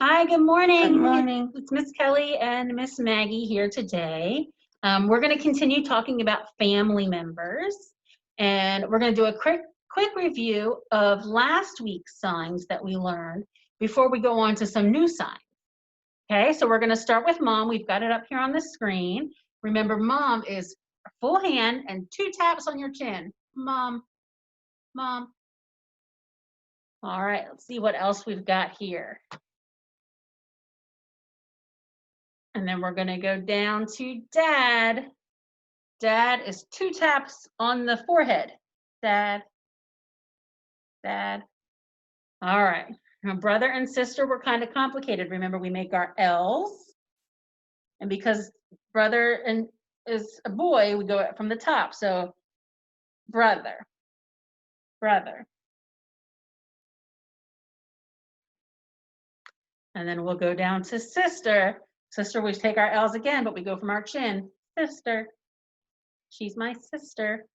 Hi, good morning. Good morning. It's Miss Kelly and Miss Maggie here today. We're going to continue talking about family members, and we're going to do a quick review of last week's signs that we learned before we go on to some new signs. Okay, so we're going to start with mom. We've got it up here on the screen. Remember, mom is a full hand and 2 taps on your chin. Mom, mom. All right, let's see what else we've got here. And then we're going to go down to dad. Dad is 2 taps on the forehead. Dad, dad. All right. Now, brother and sister were kind of complicated. Remember, we make our L's. And because brother is a boy, we go from the top. So brother, brother. And then we'll go down to sister. Sister, we take our L's again, but we go from our chin. Sister. She's my sister.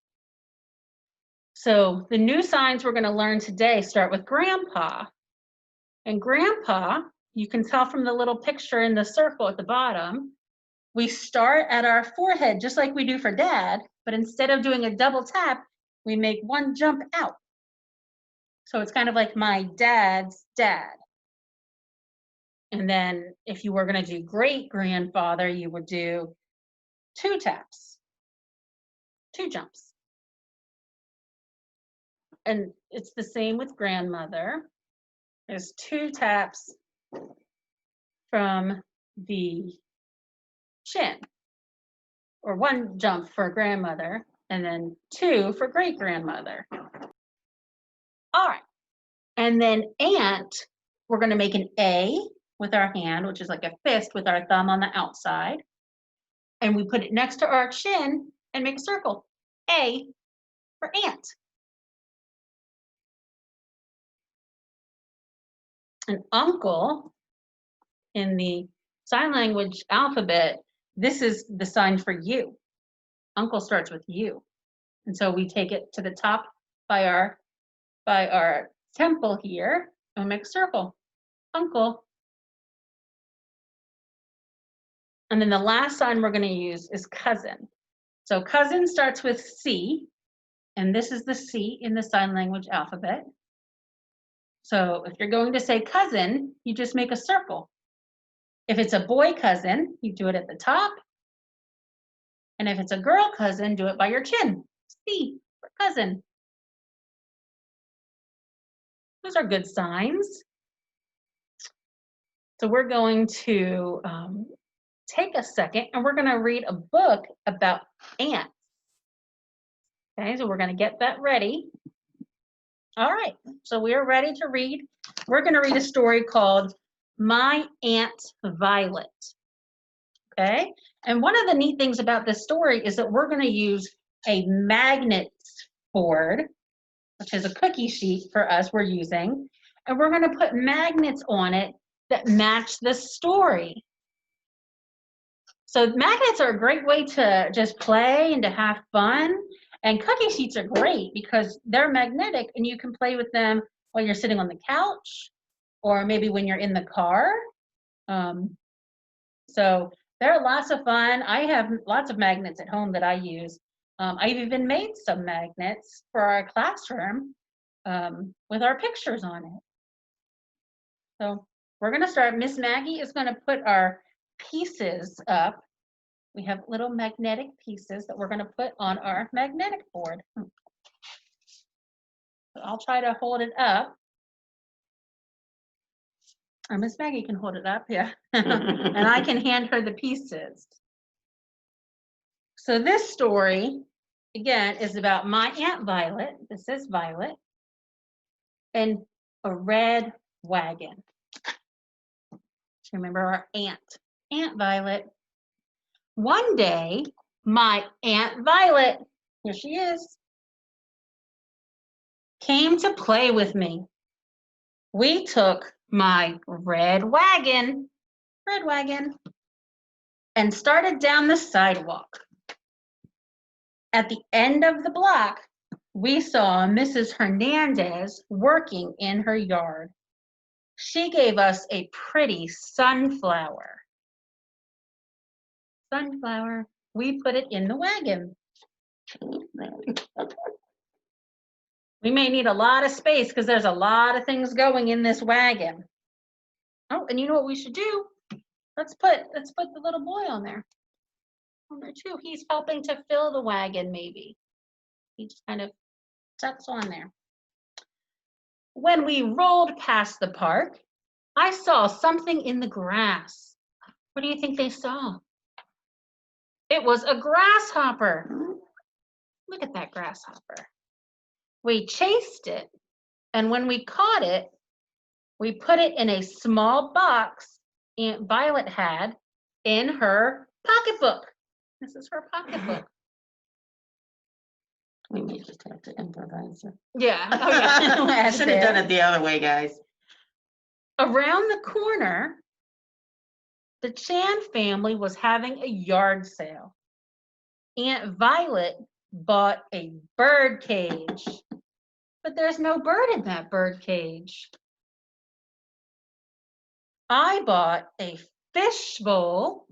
So the new signs we're going to learn today start with grandpa. And grandpa, you can tell from the little picture in the circle at the bottom, we start at our forehead just like we do for dad, but instead of doing a double tap, we make one jump out. So it's kind of like my dad's dad. And then if you were going to do great grandfather, you would do 2 taps, 2 jumps. And it's the same with grandmother. There's 2 taps from the chin, or 1 jump for grandmother, and then 2 for great grandmother. All right. And then aunt, we're going to make an A with our hand, which is like a fist with our thumb on the outside. And we put it next to our chin and make a circle. A for aunt. An uncle, in the sign language alphabet, this is the sign for you. Uncle starts with you. And so we take it to the top by our temple here and make a circle. Uncle. And then the last sign we're going to use is cousin. So cousin starts with C, and this is the C in the sign language alphabet. So if you're going to say cousin, you just make a circle. If it's a boy cousin, you do it at the top. And if it's a girl cousin, do it by your chin. C for cousin. Those are good signs. So we're going to take a second and we're going to read a book about ants. Okay, so we're going to get that ready. All right, so we are ready to read. We're going to read a story called My Aunt Violet. Okay, and one of the neat things about this story is that we're going to use a magnet board, which is a cookie sheet for us we're using, and we're going to put magnets on it that match the story. So magnets are a great way to just play and to have fun. And cookie sheets are great because they're magnetic and you can play with them when you're sitting on the couch or maybe when you're in the car. So they're lots of fun. I have lots of magnets at home that I use. I've even made some magnets for our classroom with our pictures on it. So we're going to start. Miss Maggie is going to put our pieces up. We have little magnetic pieces that we're going to put on our magnetic board. So I'll try to hold it up. Or Miss Maggie can hold it up, yeah. And I can hand her the pieces. So this story, again, is about my Aunt Violet. This is Violet. And a red wagon. Remember our aunt, Aunt Violet. One day, my Aunt Violet, here she is, came to play with me. We took my red wagon, and started down the sidewalk. At the end of the block, we saw Mrs. Hernandez working in her yard. She gave us a pretty sunflower. Sunflower. We put it in the wagon. We may need a lot of space because there's a lot of things going in this wagon. Oh, and you know what we should do? Let's put the little boy on there. On there too. He's helping to fill the wagon, maybe. He just kind of tucks on there. When we rolled past the park, I saw something in the grass. What do you think they saw? It was a grasshopper. Look at that grasshopper. We chased it, and when we caught it, we put it in a small box Aunt Violet had in her pocketbook. This is her pocketbook. We may just have to improvise it. Yeah. Oh, yeah. I should have done it the other way, guys. Around the corner, the Chan family was having a yard sale. Aunt Violet bought a bird cage, but there's no bird in that bird cage. I bought a fish bowl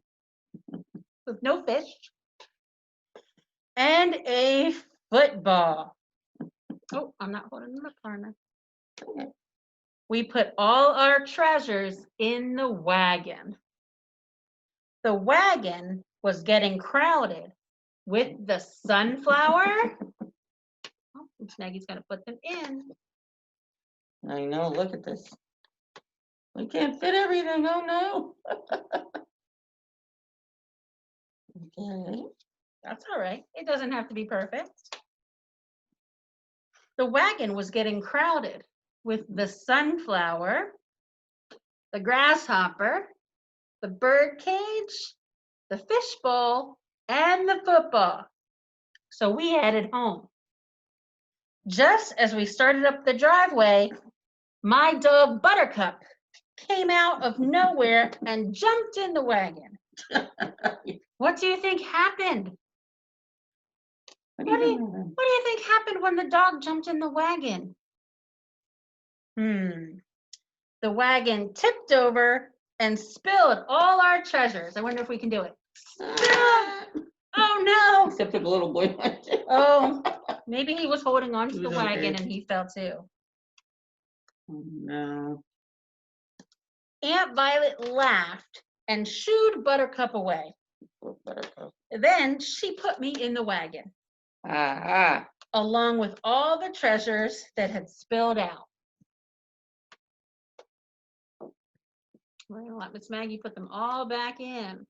with no fish and a football. Oh, I'm not holding them up far enough. Okay. We put all our treasures in the wagon. The wagon was getting crowded with the sunflower. Oh, Maggie's gonna put them in. I know, look at this. We can't fit everything, oh no. Okay. That's all right. It doesn't have to be perfect. The wagon was getting crowded with the sunflower, the grasshopper, the bird cage, the fish bowl, and the football. So we headed home. Just as we started up the driveway, my dog Buttercup came out of nowhere and jumped in the wagon. What do you think happened? What do you think happened when the dog jumped in the wagon? The wagon tipped over and spilled all our treasures. I wonder if we can do it. Oh no! Except for the little boy. Oh, maybe he was holding on to He the was wagon okay. and he fell too. Oh, no. Aunt Violet laughed and shooed Buttercup away. Poor Buttercup. Then she put me in the wagon, along with all the treasures that had spilled out. We're gonna let Miss Maggie put them all back in.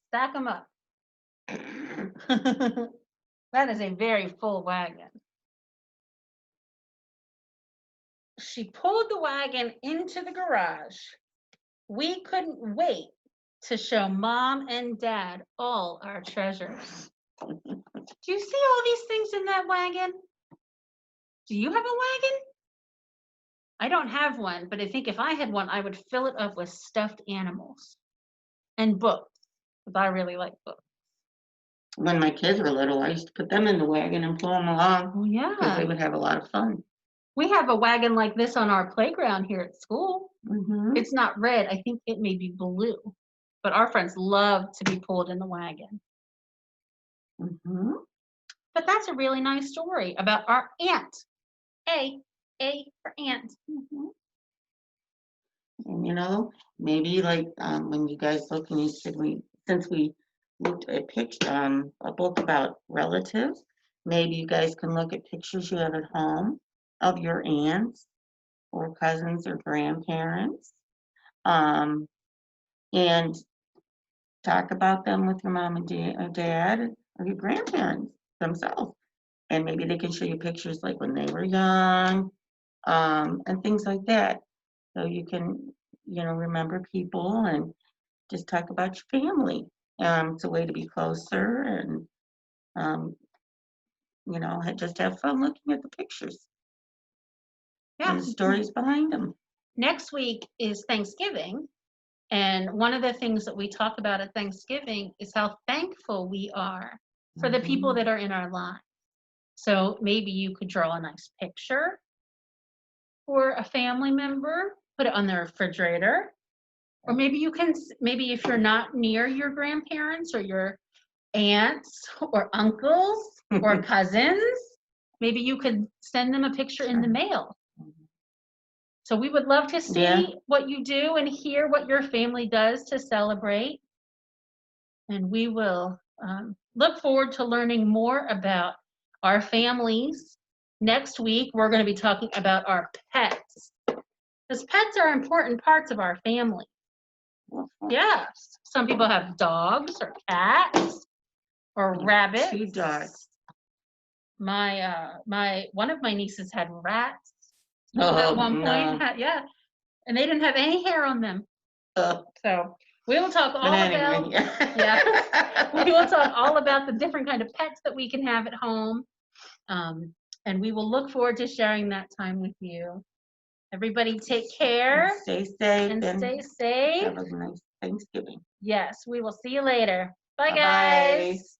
Stack them up. That is a very full wagon. She pulled the wagon into the garage. We couldn't wait to show Mom and Dad all our treasures. Do you see all these things in that wagon? Do you have a wagon? I don't have one, but I think if I had one, I would fill it up with stuffed animals and books, because I really like books. When my kids were little, I used to put them in the wagon and pull them along Oh, because they yeah. would have a lot of fun. We have a wagon like this on our playground here at school. Mm-hmm. It's not red. I think it may be blue. But our friends love to be pulled in the wagon. Mm-hmm. But that's a really nice story about our aunt. A for aunt. Mm-hmm. And you know, maybe like when you guys look and you said since we looked at a book about relatives, maybe you guys can look at pictures you have at home of your aunts or cousins or grandparents, and talk about them with your mom and dad or your grandparents themselves. And maybe they can show you pictures like when they were young, and things like that. So you can, remember people and just talk about your family. It's a way to be closer and, just have fun looking at the pictures and the stories behind them. Next week is Thanksgiving. And one of the things that we talk about at Thanksgiving is how thankful we are for the people that are in our lives. So maybe you could draw a nice picture for a family member, put it on the refrigerator. Or maybe you can, maybe if you're not near your grandparents or your aunts or uncles or cousins, maybe you could send them a picture in the mail. So we would love to see Yeah. what you do and hear what your family does to celebrate. And we will look forward to learning more about our families. Next week, we're going to be talking about our pets. Because pets are important parts of our family. Yes. Some people have dogs or cats or rabbits. 2 dogs. My one of my nieces had rats Oh, at one point. no. Yeah. And they didn't have any hair on them. Oh, So we will talk all but about anyway. we will talk all about the different kind of pets that we can have at home. And we will look forward to sharing that time with you. Everybody take care Stay safe and and stay safe. have a nice Thanksgiving. Yes, we will see you later. Bye, Bye-bye. guys.